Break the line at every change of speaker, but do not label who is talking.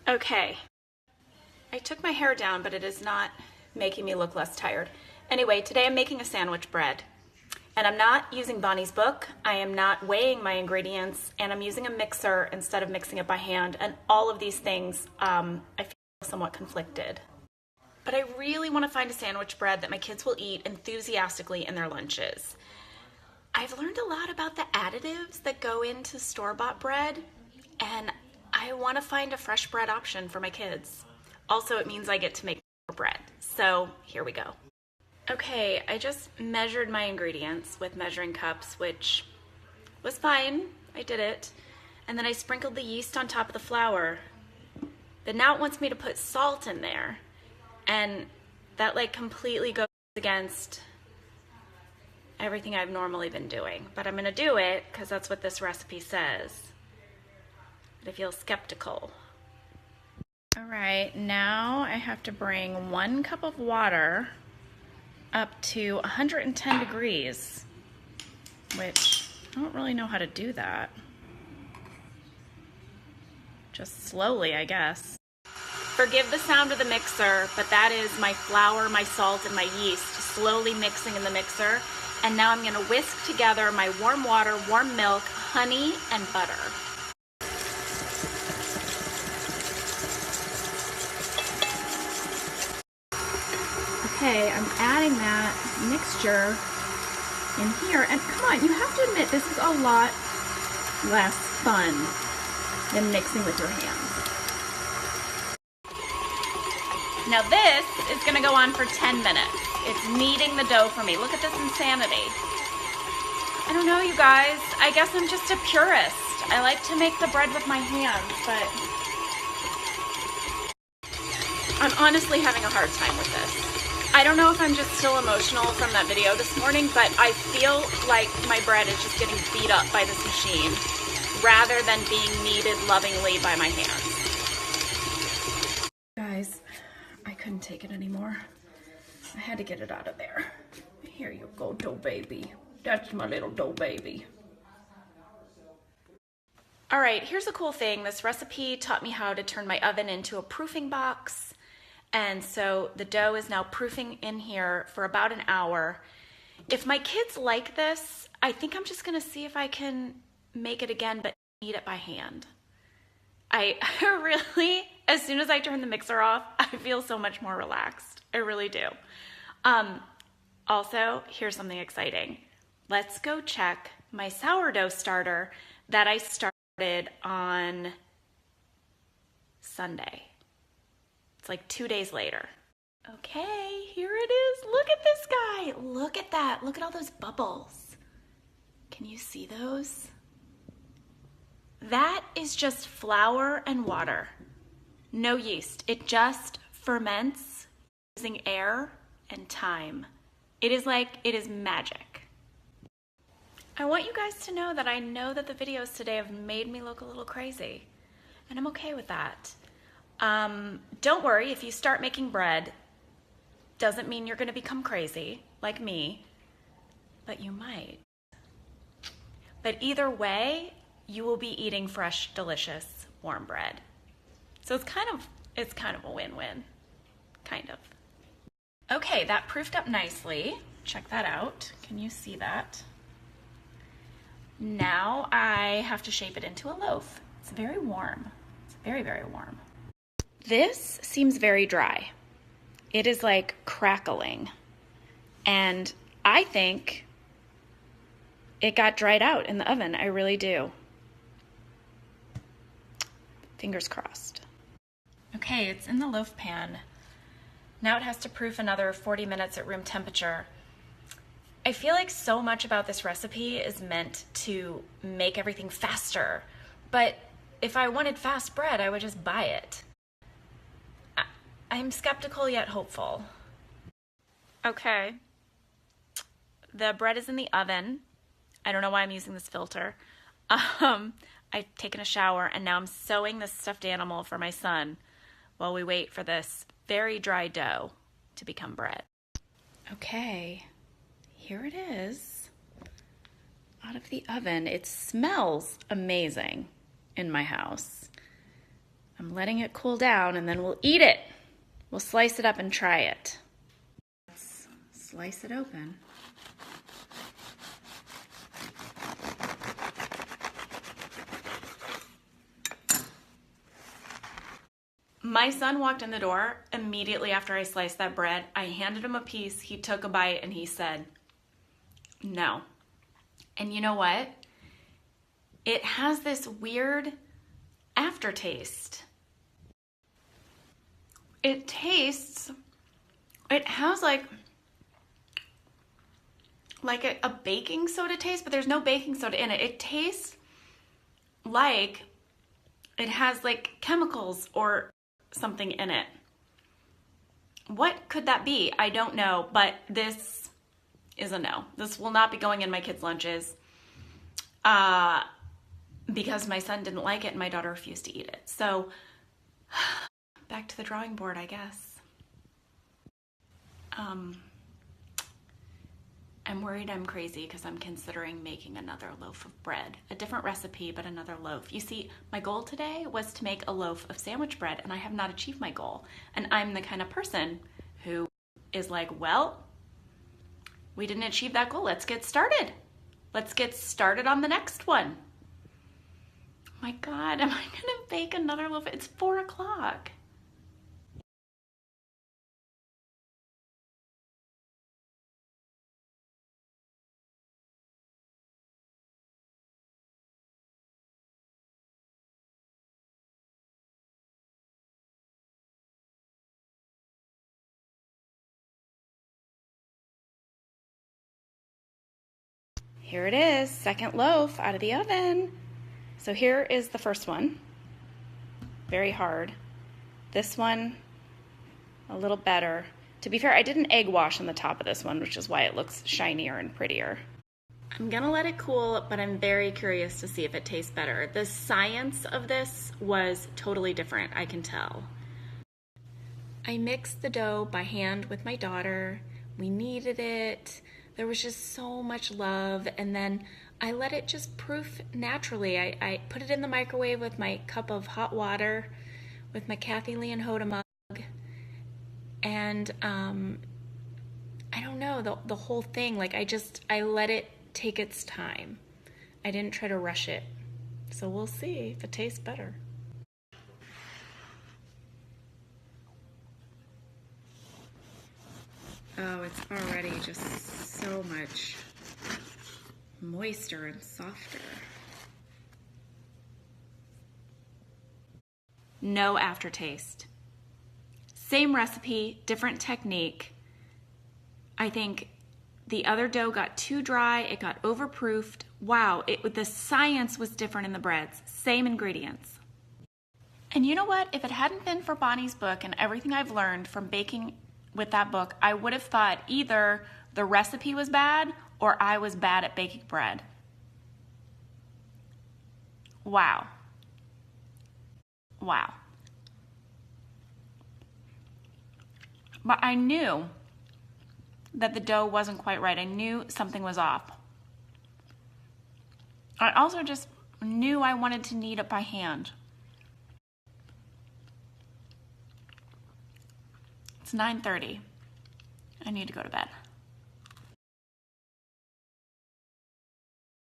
Okay, I took my hair down, but it is not making me look less tired. Anyway, today I'm making a sandwich bread. And I'm not using Bonnie's book, I am not weighing my ingredients, and I'm using a mixer instead of mixing it by hand. And all of these things, I feel somewhat conflicted. But I really want to find a sandwich bread that my kids will eat enthusiastically in their lunches. I've learned a lot about the additives that go into store-bought bread, and I want to find a fresh bread option for my kids. Also, it means I get to make more bread. So here we go. Okay, I just measured my ingredients with measuring cups, which was fine. I did it. And then I sprinkled the yeast on top of the flour. But now it wants me to put salt in there. And that like completely goes against everything I've normally been doing. But I'm gonna do it because that's what this recipe says. But I feel skeptical. All right, now I have to bring 1 cup of water up to 110 degrees, which I don't really know how to do that. Just slowly, I guess. Forgive the sound of the mixer, but that is my flour, my salt, and my yeast slowly mixing in the mixer. And now I'm gonna whisk together my warm water, warm milk, honey, and butter. Okay, I'm adding that mixture in here. And come on, you have to admit, this is a lot less fun than mixing with your hands. Now this is gonna go on for 10 minutes. It's kneading the dough for me. Look at this insanity. I don't know, you guys. I guess I'm just a purist. I like to make the bread with my hands, but I'm honestly having a hard time with this. I don't know if I'm just still emotional from that video this morning, but I feel like my bread is just getting beat up by this machine rather than being kneaded lovingly by my hands. Guys, I couldn't take it anymore. I had to get it out of there. Here you go, dough baby. That's my little dough baby. All right, here's a cool thing. This recipe taught me how to turn my oven into a proofing box. And so the dough is now proofing in here for about an hour. If my kids like this, I think I'm just gonna see if I can make it again, but knead it by hand. I really, as soon as I turn the mixer off, I feel so much more relaxed. I really do. Also, here's something exciting. Let's go check my sourdough starter that I started on Sunday. It's like 2 days later. Okay, here it is. Look at this guy. Look at that. Look at all those bubbles. Can you see those? That is just flour and water. No yeast. It just ferments using air and time. It is magic. I want you guys to know that I know that the videos today have made me look a little crazy, and I'm okay with that. Don't worry, if you start making bread, doesn't mean you're gonna become crazy like me, but you might. But either way, you will be eating fresh, delicious, warm bread. So it's kind of a win-win, kind of. Okay, that proofed up nicely. Check that out. Can you see that? Now I have to shape it into a loaf. It's very warm. It's very, very warm. This seems very dry. It is like crackling. And I think it got dried out in the oven. I really do. Fingers crossed. Okay, it's in the loaf pan. Now it has to proof another 40 minutes at room temperature. I feel like so much about this recipe is meant to make everything faster. But if I wanted fast bread, I would just buy it. I'm skeptical yet hopeful. Okay. The bread is in the oven. I don't know why I'm using this filter. I've taken a shower and now I'm sewing this stuffed animal for my son while we wait for this very dry dough to become bread. Okay, here it is out of the oven. It smells amazing in my house. I'm letting it cool down and then we'll eat it. We'll slice it up and try it. Let's slice it open. My son walked in the door immediately after I sliced that bread. I handed him a piece. He took a bite and he said, no. And you know what? It has this weird aftertaste. It has like a baking soda taste, but there's no baking soda in it. It tastes like it has like chemicals or something in it. What could that be? I don't know, but this is a no. This will not be going in my kids' lunches because my son didn't like it and my daughter refused to eat it. So back to the drawing board, I guess. I'm worried I'm crazy because I'm considering making another loaf of bread. A different recipe, but another loaf. You see, my goal today was to make a loaf of sandwich bread, and I have not achieved my goal. And I'm the kind of person who is like, well, we didn't achieve that goal. Let's get started. Let's get started on the next one. My God, am I gonna bake another loaf? It's 4 o'clock. Here it is, second loaf out of the oven. So here is the first one. Very hard. This one, a little better. To be fair, I did an egg wash on the top of this one, which is why it looks shinier and prettier. I'm gonna let it cool, but I'm very curious to see if it tastes better. The science of this was totally different, I can tell. I mixed the dough by hand with my daughter. We kneaded it. There was just so much love, and then I let it just proof naturally. I put it in the microwave with my cup of hot water, with my Kathy Lee and Hoda mug, and I don't know, the whole thing, like I let it take its time. I didn't try to rush it. So we'll see if it tastes better. Oh, it's already just so much moister and softer. No aftertaste. Same recipe, different technique. I think the other dough got too dry, it got overproofed. Wow, the science was different in the breads, same ingredients. And you know what? If it hadn't been for Bonnie's book and everything I've learned from baking with that book, I would have thought either the recipe was bad or I was bad at baking bread. Wow. Wow. But I knew that the dough wasn't quite right. I knew something was off. I also just knew I wanted to knead it by hand. It's 9:30. I need to go to bed.